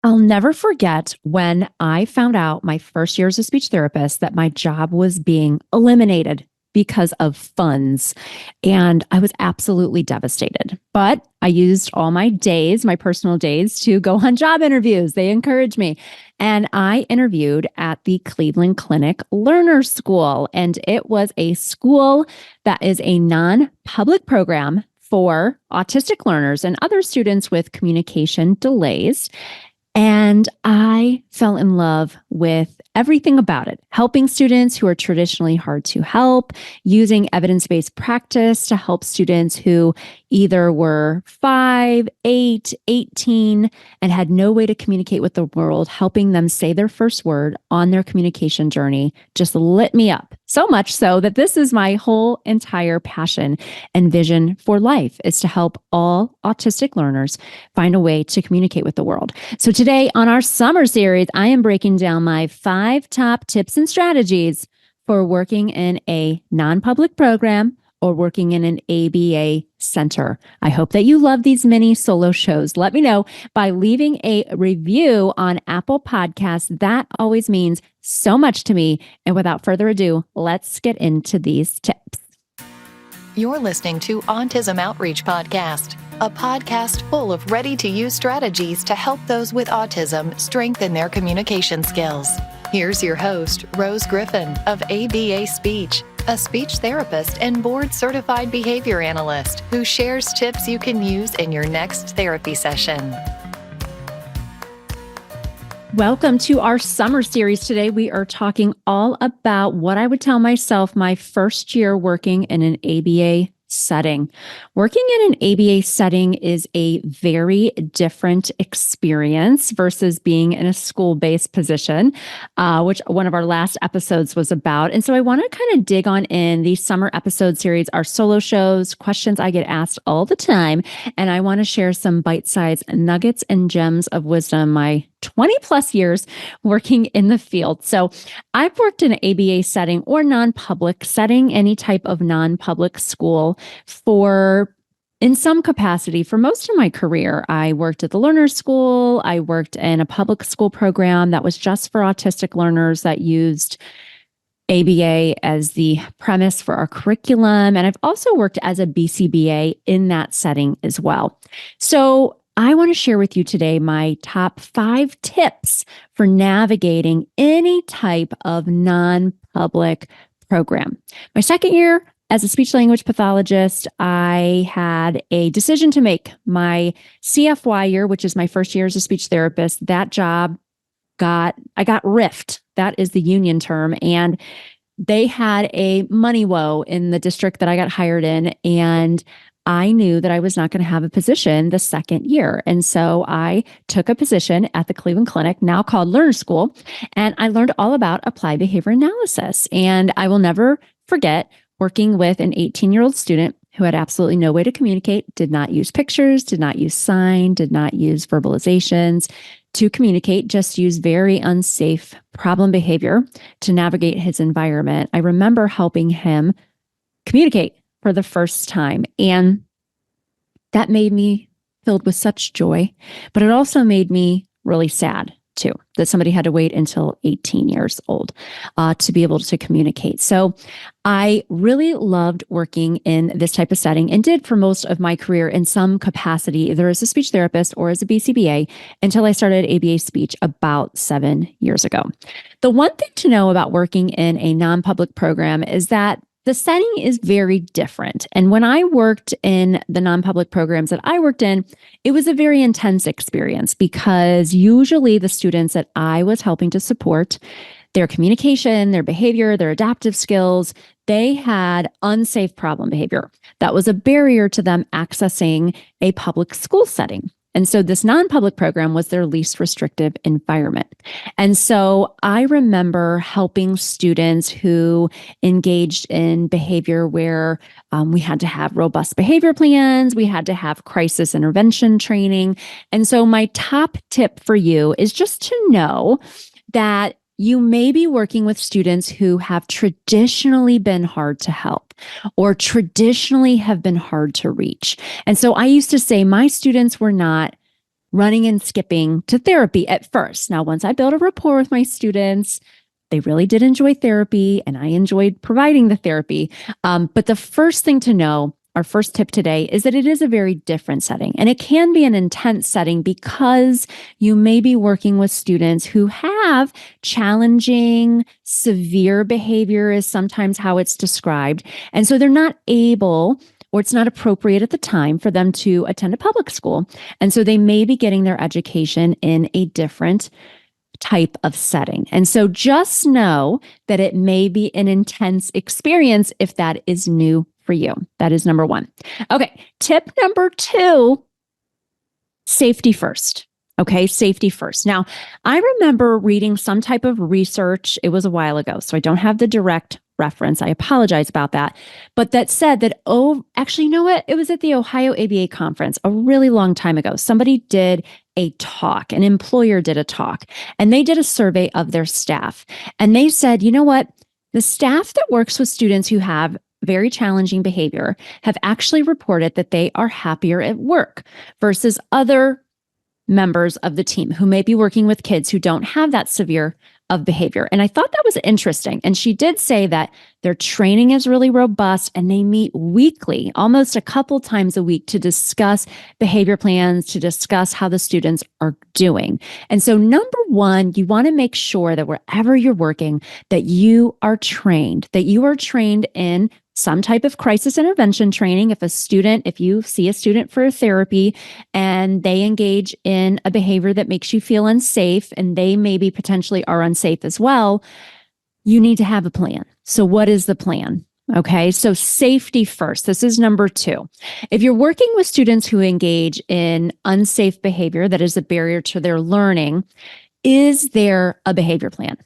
I'll never forget when I found out my first year as a speech therapist that my job was being eliminated because of funds. And I was absolutely devastated. But I used all my days, my personal days, to go on job interviews. They encouraged me. And I interviewed at the Cleveland Clinic Learner School. And it was a school that is a non-public program for autistic learners and other students with communication delays. And I fell in love with everything about it, helping students who are traditionally hard to help, using evidence-based practice to help students who either were 5, 8, 18, and had no way to communicate with the world, helping them say their first word on their communication journey just lit me up. So much so that this is my whole entire passion and vision for life, is to help all autistic learners find a way to communicate with the world. So today on our summer series, I am breaking down my 5 top tips and strategies for working in a non-public program or working in an ABA center. I hope that you love these mini solo shows. Let me know by leaving a review on Apple Podcasts. That always means so much to me. And without further ado, let's get into these tips. You're listening to Autism Outreach Podcast, a podcast full of ready-to-use strategies to help those with autism strengthen their communication skills. Here's your host, Rose Griffin of ABA Speech, a speech therapist and board-certified behavior analyst who shares tips you can use in your next therapy session. Welcome to our summer series. Today, we are talking all about what I would tell myself my first year working in an ABA setting. Working in an ABA setting is a very different experience versus being in a school-based position, which one of our last episodes was about. And so I want to kind of dig on in these summer episode series, our solo shows, questions I get asked all the time. And I want to share some bite-sized nuggets and gems of wisdom, my 20 plus years working in the field. So I've worked in an ABA setting or non-public setting, any type of non-public school in some capacity for most of my career. I worked at the learner school. I worked in a public school program that was just for autistic learners that used ABA as the premise for our curriculum. And I've also worked as a BCBA in that setting as well. So I want to share with you today my top 5 tips for navigating any type of non-public program. My second year as a speech language pathologist, I had a decision to make. My CFY year, which is my first year as a speech therapist, that job I got riffed. That is the union term. And they had a money woe in the district that I got hired in. And I knew that I was not going to have a position the second year. And so I took a position at the Cleveland Clinic, now called Learner School, and I learned all about applied behavior analysis. And I will never forget working with an 18-year-old student who had absolutely no way to communicate, did not use pictures, did not use sign, did not use verbalizations to communicate, just used very unsafe problem behavior to navigate his environment. I remember helping him communicate for the first time. And that made me filled with such joy, but it also made me really sad too, that somebody had to wait until 18 years old to be able to communicate. So I really loved working in this type of setting and did for most of my career in some capacity, either as a speech therapist or as a BCBA, until I started ABA speech about 7 years ago. The one thing to know about working in a non-public program is that the setting is very different. And when I worked in the non-public programs that I worked in, it was a very intense experience because usually the students that I was helping to support, their communication, their behavior, their adaptive skills, they had unsafe problem behavior. That was a barrier to them accessing a public school setting. And so this non-public program was their least restrictive environment. And so I remember helping students who engaged in behavior where we had to have robust behavior plans, we had to have crisis intervention training. And so my top tip for you is just to know that you may be working with students who have traditionally been hard to help or traditionally have been hard to reach. And so I used to say my students were not running and skipping to therapy at first. Now, once I built a rapport with my students, they really did enjoy therapy and I enjoyed providing the therapy. But the first thing to know, our first tip today, is that it is a very different setting and it can be an intense setting because you may be working with students who have challenging, severe behavior, is sometimes how it's described. And so they're not able, or it's not appropriate at the time for them to attend a public school. And so they may be getting their education in a different type of setting. And so just know that it may be an intense experience if that is new for you. That is number one. Okay. Tip number two, safety first. Okay. Safety first. Now, I remember reading some type of research. It was a while ago, so I don't have the direct reference. I apologize about that. But that said that, oh, actually, you know what? It was at the Ohio ABA conference a really long time ago. Somebody did a talk, an employer did a talk, and they did a survey of their staff. And they said, you know what? The staff that works with students who have very challenging behavior have actually reported that they are happier at work versus other members of the team who may be working with kids who don't have that severe of behavior. And I thought that was interesting. And she did say that their training is really robust and they meet weekly, almost a couple times a week, to discuss behavior plans, to discuss how the students are doing. And so number one, you want to make sure that wherever you're working, that you are trained in some type of crisis intervention training. If you see a student for therapy and they engage in a behavior that makes you feel unsafe and they maybe potentially are unsafe as well, you need to have a plan. So what is the plan? Okay, so safety first. This is number two. If you're working with students who engage in unsafe behavior that is a barrier to their learning, is there a behavior plan?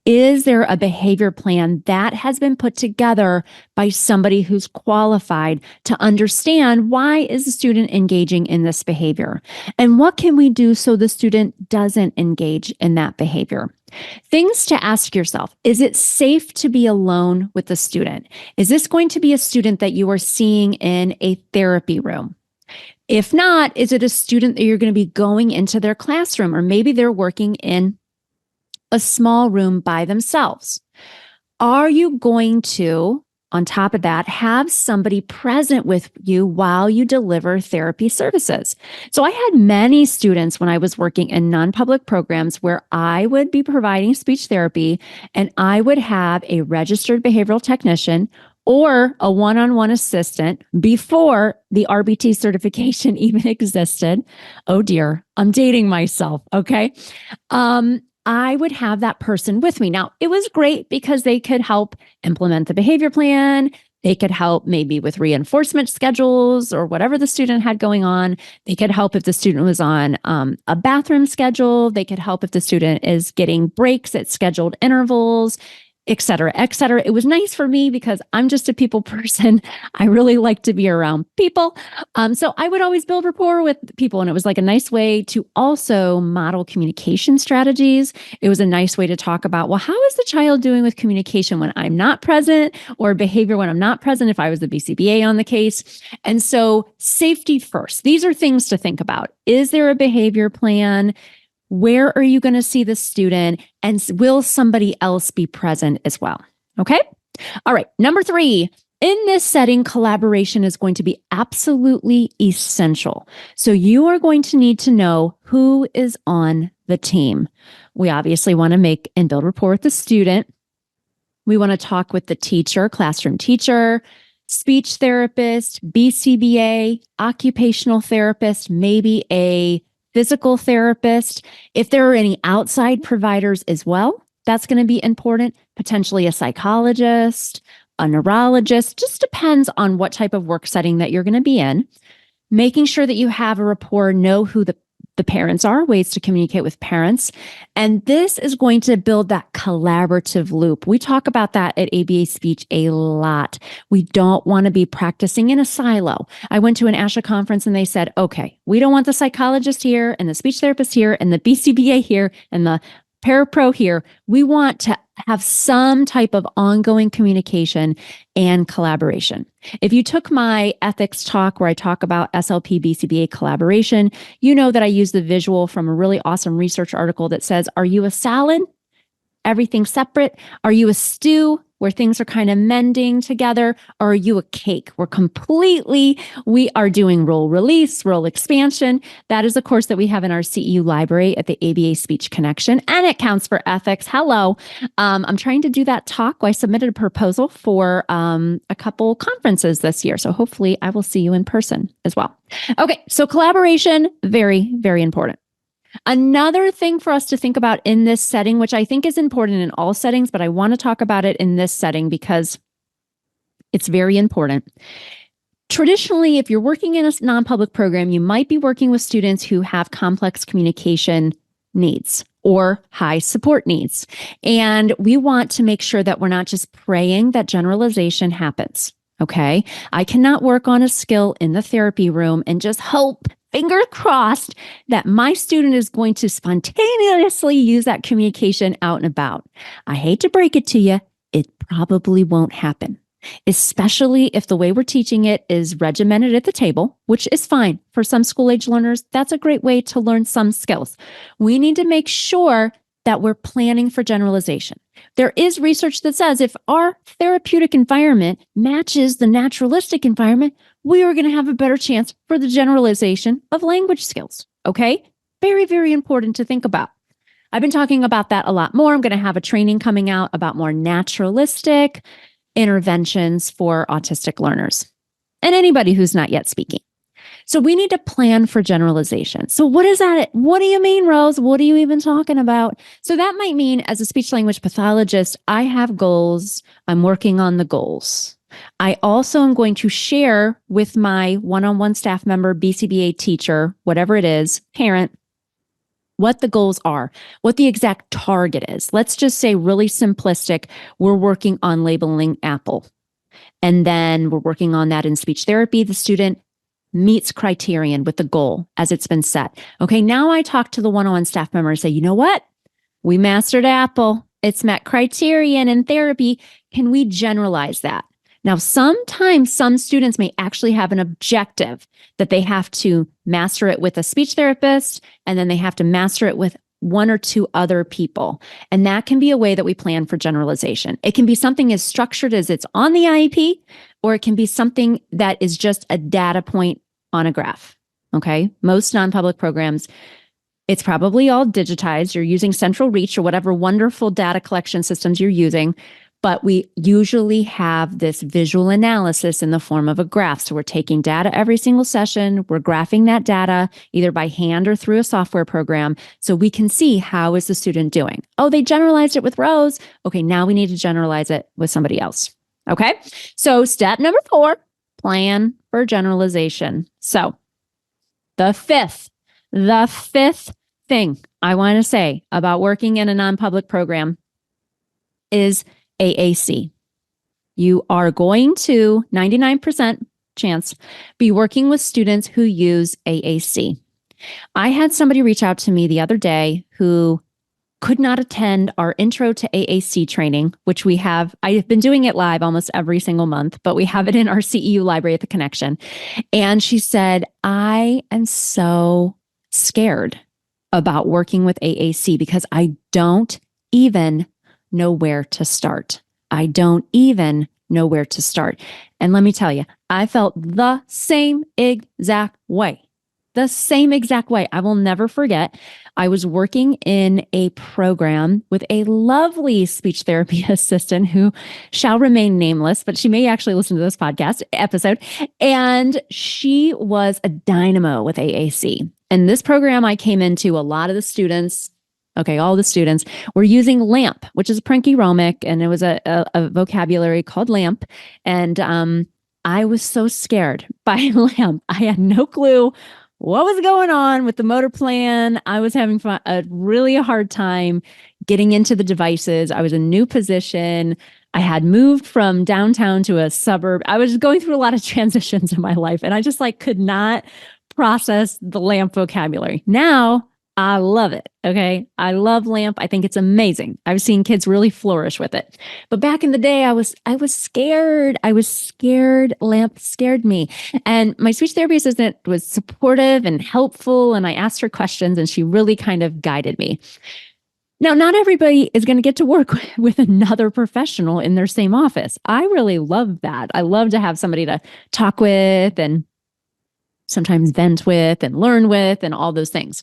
Is there a behavior plan that has been put together by somebody who's qualified to understand why is the student engaging in this behavior? And what can we do so the student doesn't engage in that behavior? Things to ask yourself: is it safe to be alone with the student? Is this going to be a student that you are seeing in a therapy room? If not, is it a student that you're going to be going into their classroom, or maybe they're working in a small room by themselves? Are you going to, on top of that, have somebody present with you while you deliver therapy services? So I had many students when I was working in non-public programs where I would be providing speech therapy and I would have a registered behavioral technician or a one-on-one assistant before the RBT certification even existed. Oh dear, I'm dating myself. Okay. I would have that person with me. Now, it was great because they could help implement the behavior plan. They could help maybe with reinforcement schedules or whatever the student had going on. They could help if the student was on a bathroom schedule. They could help if the student is getting breaks at scheduled intervals, et cetera, et cetera. It was nice for me because I'm just a people person. I really like to be around people. So I would always build rapport with people. And it was like a nice way to also model communication strategies. It was a nice way to talk about, well, how is the child doing with communication when I'm not present, or behavior when I'm not present if I was the BCBA on the case. And so safety first. These are things to think about. Is there a behavior plan? Where are you going to see the student? And will somebody else be present as well? Okay. All right. Number three, in this setting, collaboration is going to be absolutely essential. So you are going to need to know who is on the team. We obviously want to make and build rapport with the student. We want to talk with the teacher, classroom teacher, speech therapist, BCBA, occupational therapist, maybe a physical therapist. If there are any outside providers as well, that's going to be important. Potentially a psychologist, a neurologist, just depends on what type of work setting that you're going to be in. Making sure that you have a rapport, know who the parents are, ways to communicate with parents. And this is going to build that collaborative loop. We talk about that at ABA Speech a lot. We don't want to be practicing in a silo. I went to an ASHA conference and they said, okay, we don't want the psychologist here and the speech therapist here and the BCBA here and the Parapro here, we want to have some type of ongoing communication and collaboration. If you took my ethics talk where I talk about SLP BCBA collaboration, you know that I use the visual from a really awesome research article that says, are you a salad? Everything separate? Are you a stew where things are kind of mending together? Or are you a cake where we are doing role release, role expansion? That is a course that we have in our CEU library at the ABA Speech Connection, and it counts for ethics. Hello. I'm trying to do that talk. I submitted a proposal for a couple conferences this year. So hopefully I will see you in person as well. Okay, so collaboration, very, very important. Another thing for us to think about in this setting, which I think is important in all settings, but I want to talk about it in this setting because it's very important. Traditionally, if you're working in a non-public program, you might be working with students who have complex communication needs or high support needs. And we want to make sure that we're not just praying that generalization happens. Okay. I cannot work on a skill in the therapy room and just hope, fingers crossed, that my student is going to spontaneously use that communication out and about. I hate to break it to you, it probably won't happen, especially if the way we're teaching it is regimented at the table, which is fine. For some school age learners, that's a great way to learn some skills. We need to make sure that we're planning for generalization. There is research that says if our therapeutic environment matches the naturalistic environment, we are going to have a better chance for the generalization of language skills. Okay? Very, very important to think about. I've been talking about that a lot more. I'm going to have a training coming out about more naturalistic interventions for autistic learners and anybody who's not yet speaking. So we need to plan for generalization. So what is that? What do you mean, Rose? What are you even talking about? So that might mean as a speech language pathologist, I have goals. I'm working on the goals. I also am going to share with my one-on-one staff member, BCBA teacher, whatever it is, parent, what the goals are, what the exact target is. Let's just say really simplistic, we're working on labeling apple. And then we're working on that in speech therapy. The student meets criterion with the goal as it's been set. Okay, now I talk to the one-on-one staff member and say, you know what? We mastered apple. It's met criterion in therapy. Can we generalize that? Now, sometimes some students may actually have an objective that they have to master it with a speech therapist, and then they have to master it with one or two other people. And that can be a way that we plan for generalization. It can be something as structured as it's on the IEP, or it can be something that is just a data point on a graph. Okay. Most non-public programs, it's probably all digitized. You're using Central Reach or whatever wonderful data collection systems you're using. But we usually have this visual analysis in the form of a graph. So we're taking data every single session. We're graphing that data either by hand or through a software program so we can see how is the student doing. Oh, they generalized it with Rose. Okay, now we need to generalize it with somebody else. Okay, so step number 4, plan for generalization. So the fifth thing I want to say about working in a non-public program is AAC. You are going to 99% chance be working with students who use AAC. I had somebody reach out to me the other day who could not attend our intro to AAC training, which we have. I've been doing it live almost every single month, but we have it in our CEU library at the Connection. And she said, I am so scared about working with AAC because I don't even know where to start. I don't even know where to start. And let me tell you, I felt the same exact way. The same exact way. I will never forget. I was working in a program with a lovely speech therapy assistant who shall remain nameless, but she may actually listen to this podcast episode. And she was a dynamo with AAC. And this program I came into, a lot of the students, all the students were using LAMP, which is a parenchyromic, and it was a vocabulary called LAMP. And I was so scared by LAMP. I had no clue what was going on with the motor plan. I was having a really hard time getting into the devices. I was a new position. I had moved from downtown to a suburb. I was going through a lot of transitions in my life, and I just could not process the LAMP vocabulary. Now I love it. Okay. I love LAMP. I think it's amazing. I've seen kids really flourish with it. But back in the day, I was scared. I was scared. LAMP scared me. And my speech therapy assistant was supportive and helpful. And I asked her questions and she really kind of guided me. Now, not everybody is going to get to work with another professional in their same office. I really love that. I love to have somebody to talk with and sometimes vent with and learn with and all those things.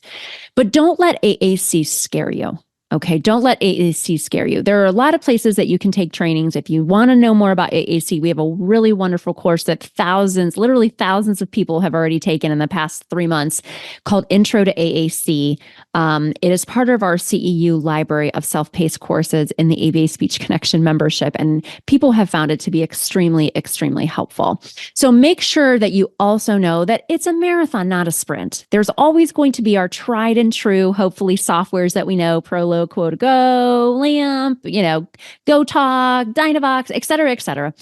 But don't let AAC scare you. Okay. Don't let AAC scare you. There are a lot of places that you can take trainings. If you want to know more about AAC, we have a really wonderful course that literally thousands of people have already taken in the past 3 months called Intro to AAC. It is part of our CEU library of self-paced courses in the ABA Speech Connection membership. And people have found it to be extremely, extremely helpful. So make sure that you also know that it's a marathon, not a sprint. There's always going to be our tried and true, hopefully, softwares that we know, Prolo, Quote2Go, LAMP, GoTalk, Dynavox, et cetera, et cetera.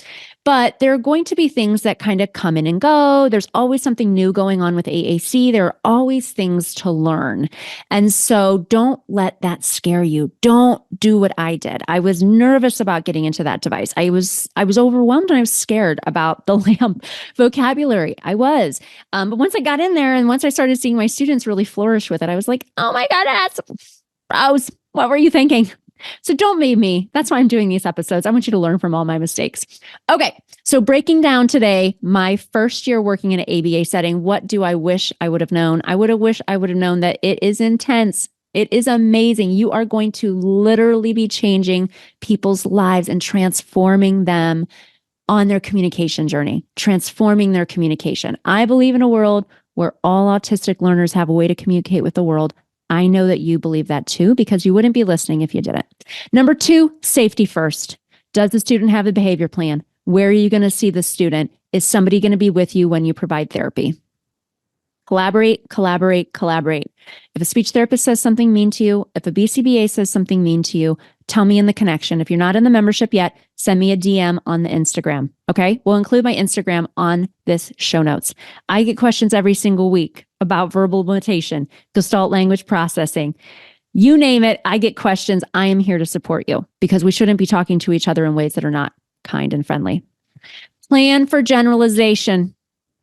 But there are going to be things that kind of come in and go. There's always something new going on with AAC. There are always things to learn. And so don't let that scare you. Don't do what I did. I was nervous about getting into that device. I was overwhelmed and I was scared about the LAMP vocabulary. I was. But once I got in there and once I started seeing my students really flourish with it, I was like, oh my God, that's Rose, what were you thinking? So don't meme me. That's why I'm doing these episodes. I want you to learn from all my mistakes. Okay. So breaking down today, my first year working in an ABA setting, what do I wish I would have known? I would have wished I would have known that it is intense. It is amazing. You are going to literally be changing people's lives and transforming them on their communication journey, transforming their communication. I believe in a world where all autistic learners have a way to communicate with the world. I know that you believe that too, because you wouldn't be listening if you didn't. Number 2, safety first. Does the student have a behavior plan? Where are you going to see the student? Is somebody going to be with you when you provide therapy? Collaborate, collaborate, collaborate. If a speech therapist says something mean to you, if a BCBA says something mean to you, tell me in the connection. If you're not in the membership yet, send me a DM on the Instagram. Okay. We'll include my Instagram on this show notes. I get questions every single week about verbal limitation, Gestalt language processing. You name it, I get questions. I am here to support you because we shouldn't be talking to each other in ways that are not kind and friendly. Plan for generalization.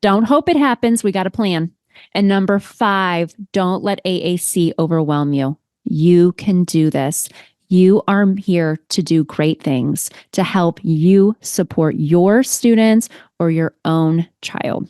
Don't hope it happens. We got a plan. And number 5, don't let AAC overwhelm you. You can do this. You are here to do great things, to help you support your students or your own child.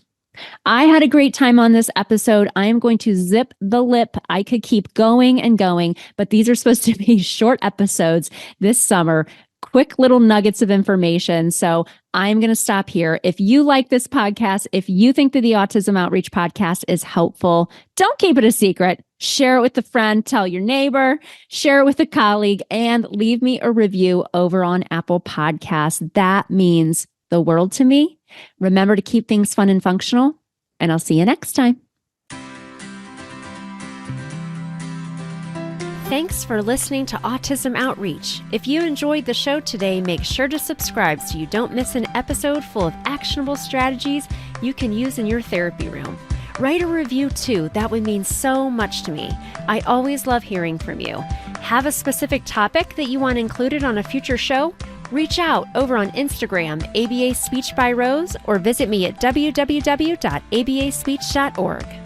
I had a great time on this episode. I am going to zip the lip. I could keep going and going, but these are supposed to be short episodes this summer. Quick little nuggets of information. So I'm going to stop here. If you like this podcast, if you think that the Autism Outreach podcast is helpful, don't keep it a secret. Share it with a friend, tell your neighbor, share it with a colleague, and leave me a review over on Apple Podcasts. That means the world to me. Remember to keep things fun and functional, and I'll see you next time. Thanks for listening to Autism Outreach. If you enjoyed the show today, make sure to subscribe so you don't miss an episode full of actionable strategies you can use in your therapy room. Write a review too. That would mean so much to me. I always love hearing from you. Have a specific topic that you want included on a future show? Reach out over on Instagram, ABA Speech by Rose, or visit me at www.abaspeech.org.